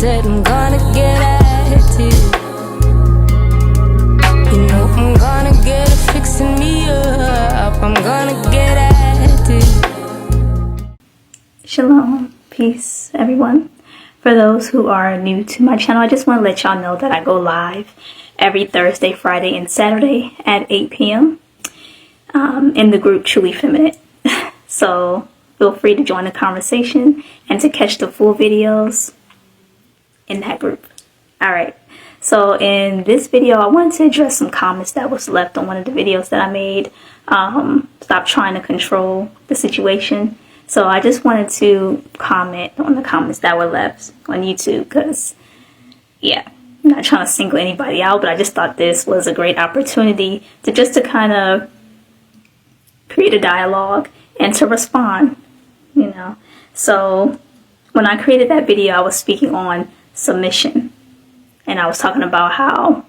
said I'm gonna get at you. You know I'm gonna get it fixing me up. I'm gonna get at you. Shalom, peace, everyone. For those who are new to my channel, I just want to let y'all know that I go live every Thursday, Friday, and Saturday at 8 p.m. In the group Truly Feminine. So feel free to join the conversation and to catch the full videos in that group. Alright, so in this video, I wanted to address some comments that was left on one of the videos that I made. Stop trying to control the situation. So I just wanted to comment on the comments that were left on YouTube because, yeah, I'm not trying to single anybody out, but I just thought this was a great opportunity to kind of create a dialogue and to respond, you know. So when I created that video, I was speaking on submission, and I was talking about how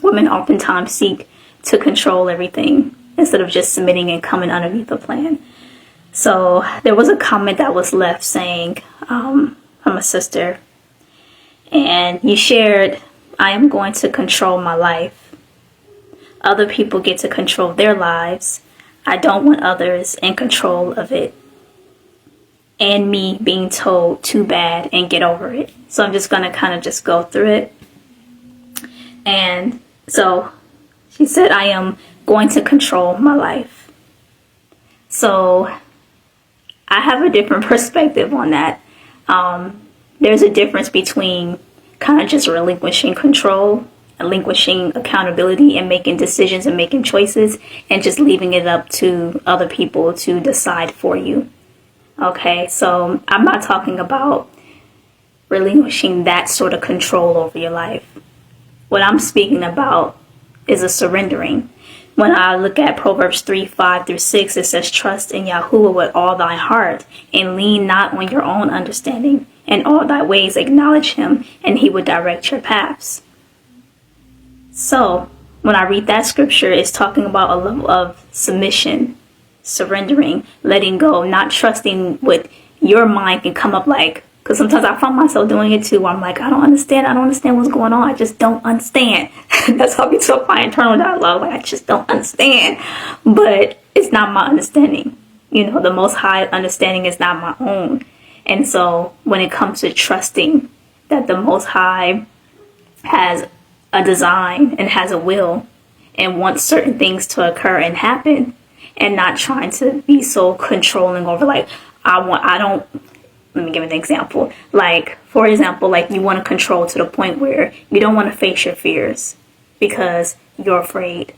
women oftentimes seek to control everything instead of just submitting and coming underneath the plan. So there was a comment that was left saying, I'm a sister, and you shared, I am going to control my life. Other people get to control their lives. I don't want others in control of it. And me being told too bad and get over it. So I'm just going to kind of just go through it. And so she said, I am going to control my life. So I have a different perspective on that. There's a difference between kind of just relinquishing control, relinquishing accountability, and making decisions and making choices, and just leaving it up to other people to decide for you. Okay, so I'm not talking about relinquishing that sort of control over your life. What I'm speaking about is a surrendering. When I look at Proverbs 3:5-6, it says, trust in Yahuwah with all thy heart, and lean not on your own understanding. In all thy ways acknowledge him, and he will direct your paths. So when I read that scripture, it's talking about a level of submission, surrendering, letting go, not trusting what your mind can come up like. Because sometimes I find myself doing it too, where I'm like, I don't understand what's going on. I just don't understand. That's how I get to my internal dialogue. Like, I just don't understand. But it's not my understanding. You know, the Most High understanding is not my own. And so when it comes to trusting that the Most High has a design and has a will and wants certain things to occur and happen, and not trying to be so controlling over, like, let me give an example. Like, for example, like you want to control to the point where you don't want to face your fears because you're afraid.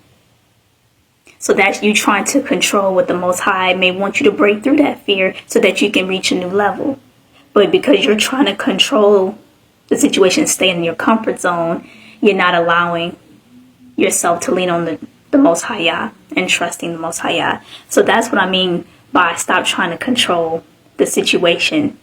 So that's you trying to control what the Most High may want you to break through that fear so that you can reach a new level. But because you're trying to control the situation, stay in your comfort zone, you're not allowing yourself to lean on the Most High Yah and trusting the Most High Yah. So that's what I mean by stop trying to control the situation,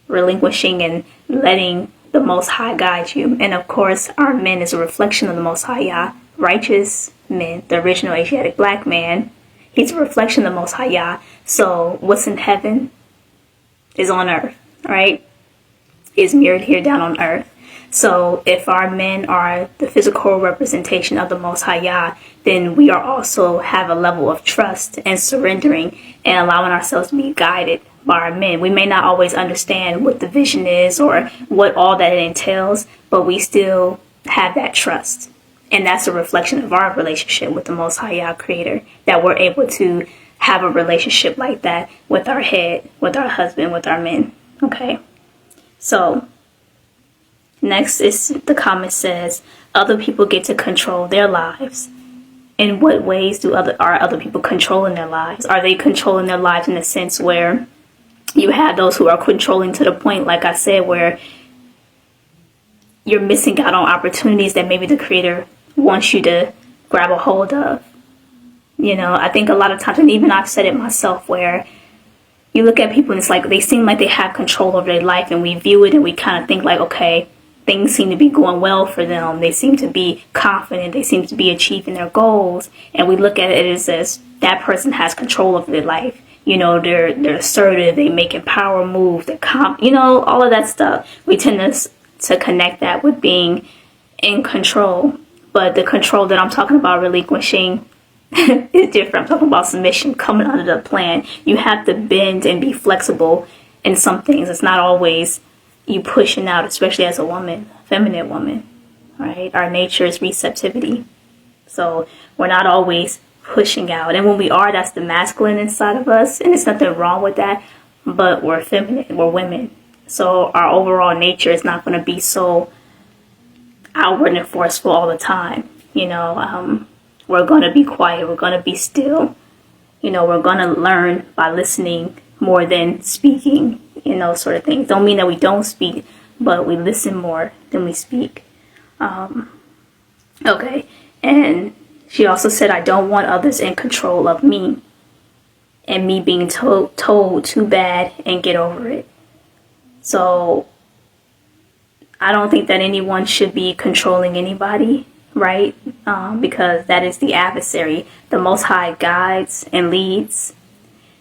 relinquishing and letting the Most High guide you. And of course, our men is a reflection of the Most High Yah. Righteous men, the original Asiatic black man, he's a reflection of the Most High Yah. So what's in heaven is on earth, right? Is mirrored here down on earth. So if our men are the physical representation of the Most High Yah, then we are also have a level of trust and surrendering and allowing ourselves to be guided by our men. We may not always understand what the vision is or what all that it entails, but we still have that trust. And that's a reflection of our relationship with the Most High Yah Creator, that we're able to have a relationship like that with our head, with our husband, with our men. Okay, so next is the comment says, other people get to control their lives. In what ways are other people controlling their lives? Are they controlling their lives in the sense where you have those who are controlling to the point, like I said, where you're missing out on opportunities that maybe the Creator wants you to grab a hold of? You know, I think a lot of times, and even I've said it myself, where you look at people and it's like they seem like they have control over their life, and we view it and we kind of think like, okay, things seem to be going well for them. They seem to be confident. They seem to be achieving their goals. And we look at it as that person has control of their life. You know, they're assertive. They making power moves. They're all of that stuff. We tend to to connect that with being in control. But the control that I'm talking about relinquishing is different. I'm talking about submission, coming under the plan. You have to bend and be flexible in some things. It's not always you pushing out, especially as a woman, feminine woman, right? Our nature is receptivity. So we're not always pushing out. And when we are, that's the masculine inside of us. And there's nothing wrong with that. But we're feminine, we're women. So our overall nature is not going to be so outward and forceful all the time. We're going to be quiet. We're going to be still. We're going to learn by listening more than speaking, sort of things. Don't mean that we don't speak, but we listen more than we speak. Okay. And she also said, I don't want others in control of me and me being told too bad and get over it. So I don't think that anyone should be controlling anybody, right? Because that is the adversary. The Most High guides and leads.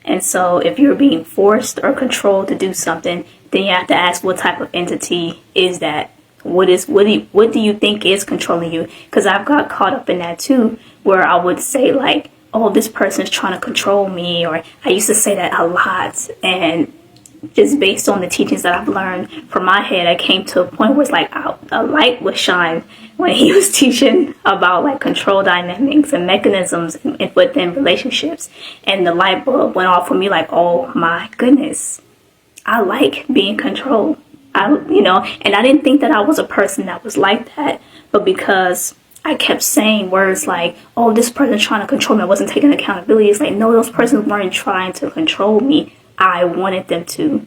And so if you're being forced or controlled to do something, then you have to ask, what type of entity is that? What do you think is controlling you? Because I've got caught up in that too, where I would say like, oh, this person's trying to control me. Or I used to say that a lot. And just based on the teachings that I've learned from my head, I came to a point where it's like a light was shined when he was teaching about like control dynamics and mechanisms within relationships. And the light bulb went off for me like, oh my goodness, I like being controlled. And I didn't think that I was a person that was like that, but because I kept saying words like, oh, this person's trying to control me, I wasn't taking accountability. It's like, no, those persons weren't trying to control me. I wanted them to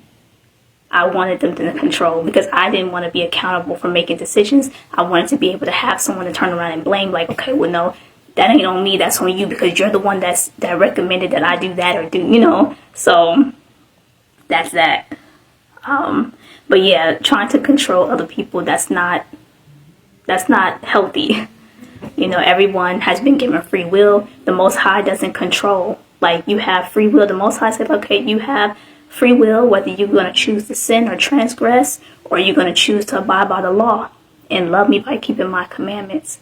control because I didn't want to be accountable for making decisions. I wanted to be able to have someone to turn around and blame, like, okay, well, no, that ain't on me, that's on you because you're the one that recommended that I do that or do, so that's that. But yeah, trying to control other people, that's not healthy. Everyone has been given free will. The Most High doesn't control. Like, you have free will. The Most High said, okay, you have free will, whether you're going to choose to sin or transgress, or you're going to choose to abide by the law and love me by keeping my commandments.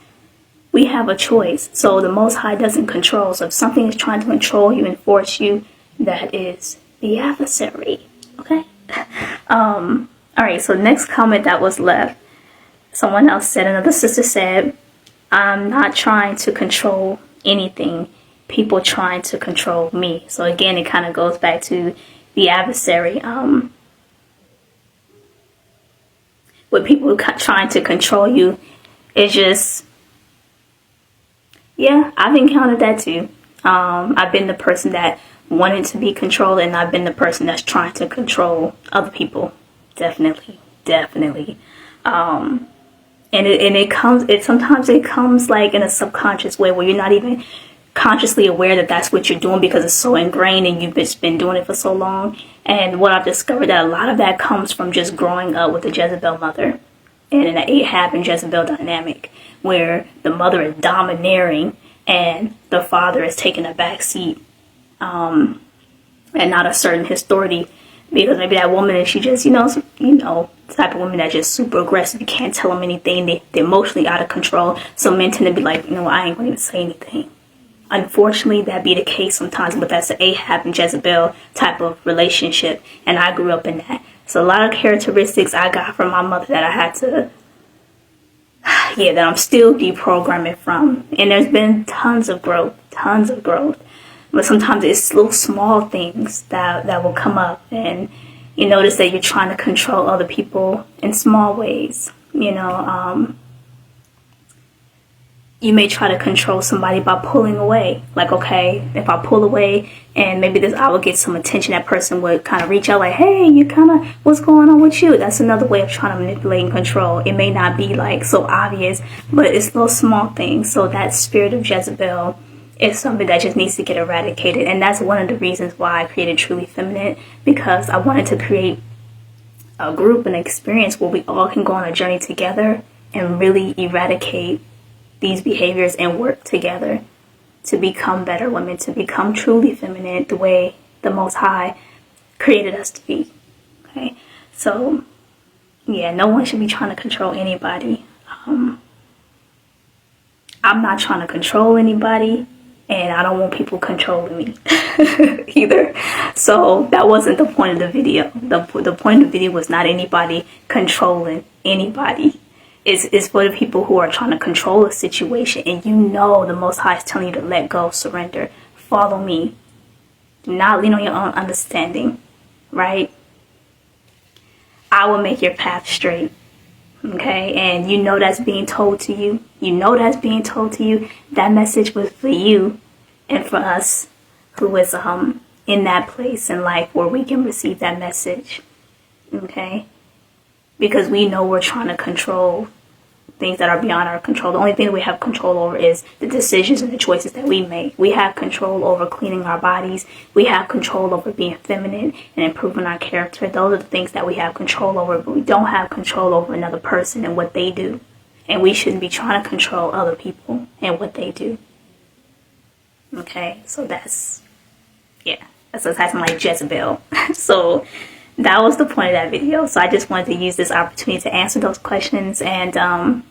We have a choice. So the Most High doesn't control. So if something is trying to control you and force you, that is the adversary. Okay? All right, so next comment that was left, someone else said, another sister said, I'm not trying to control anything. People trying to control me. So again, it kind of goes back to the adversary. With people trying to control you, it's just, yeah, I've encountered that too. I've been the person that wanted to be controlled, and I've been the person that's trying to control other people. Definitely. And sometimes it comes like in a subconscious way where you're not even consciously aware that that's what you're doing because it's so ingrained and you've just been doing it for so long. And what I've discovered, that a lot of that comes from just growing up with a Jezebel mother and an Ahab and Jezebel dynamic, where the mother is domineering and the father is taking a back seat, and not asserting his authority. Because maybe that woman, and she just, the type of woman that's just super aggressive. You can't tell them anything. They're emotionally out of control. So men tend to be like, I ain't going to even say anything. Unfortunately, that be the case sometimes, but that's the Ahab and Jezebel type of relationship. And I grew up in that. So a lot of characteristics I got from my mother that I had to, that I'm still deprogramming from. And there's been tons of growth. But sometimes it's little small things that will come up, and you notice that you're trying to control other people in small ways. You may try to control somebody by pulling away. Like, okay, if I pull away and maybe I will get some attention, that person would kind of reach out like, hey, you kind of, what's going on with you? That's another way of trying to manipulate and control. It may not be like so obvious, but it's those small things. So that spirit of Jezebel is something that just needs to get eradicated. And that's one of the reasons why I created Truly Feminine, because I wanted to create a group, an experience where we all can go on a journey together and really eradicate these behaviors and work together to become better women, to become truly feminine the way the Most High created us to be. Okay, so Yeah, no one should be trying to control anybody. I'm not trying to control anybody, and I don't want people controlling me either. So that wasn't the point of the video. The point of the video was not anybody controlling anybody. It's for the people who are trying to control a situation, and you know the Most High is telling you to let go, surrender, follow me. Do not lean on your own understanding, right? I will make your path straight. Okay, and you know that's being told to you. You know that's being told to you. That message was for you and for us who is in that place in life where we can receive that message. Okay, because we know we're trying to control things that are beyond our control. The only thing that we have control over is the decisions and the choices that we make. We have control over cleaning our bodies. We have control over being feminine and improving our character. Those are the things that we have control over, but we don't have control over another person and what they do. And we shouldn't be trying to control other people and what they do. Okay, so that's something like Jezebel. So that was the point of that video. So I just wanted to use this opportunity to answer those questions. And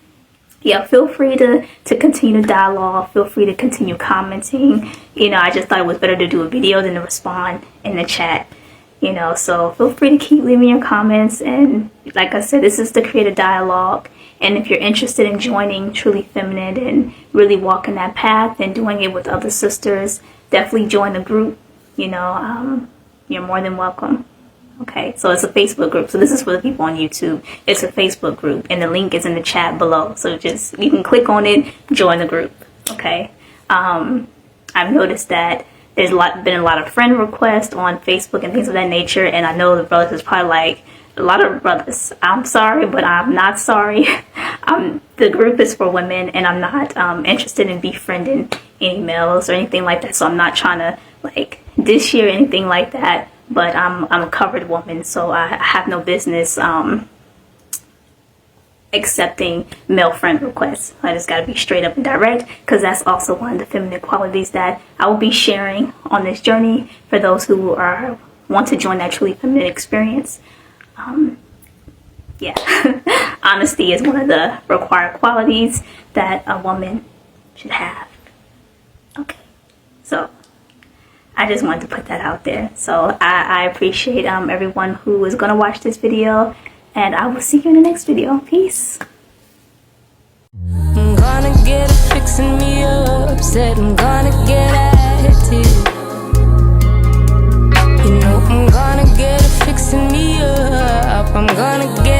yeah, feel free to continue the dialogue. Feel free to continue commenting. You know, I just thought it was better to do a video than to respond in the chat. You know, so feel free to keep leaving your comments. And like I said, this is to create a dialogue. And if you're interested in joining Truly Feminine and really walking that path and doing it with other sisters, definitely join the group. You know, you're more than welcome. Okay, so it's a Facebook group. So this is for the people on YouTube. It's a Facebook group, and the link is in the chat below. So just, you can click on it, join the group. Okay. I've noticed that there's been a lot of friend requests on Facebook and things of that nature, and I know the brothers is probably like, a lot of brothers, I'm sorry, but I'm not sorry. The group is for women, and I'm not interested in befriending any males or anything like that. So I'm not trying to like dish you or anything like that. But I'm a covered woman, so I have no business accepting male friend requests. I just got to be straight up and direct, because that's also one of the feminine qualities that I will be sharing on this journey for those who want to join that Truly Feminine experience. Yeah, honesty is one of the required qualities that a woman should have. Okay, so I just wanted to put that out there. So I appreciate everyone who is going to watch this video, and I will see you in the next video. Peace. I'm gonna get it fixing me up, said I'm gonna get at it. You know I'm gonna get it fixing me up, I'm gonna get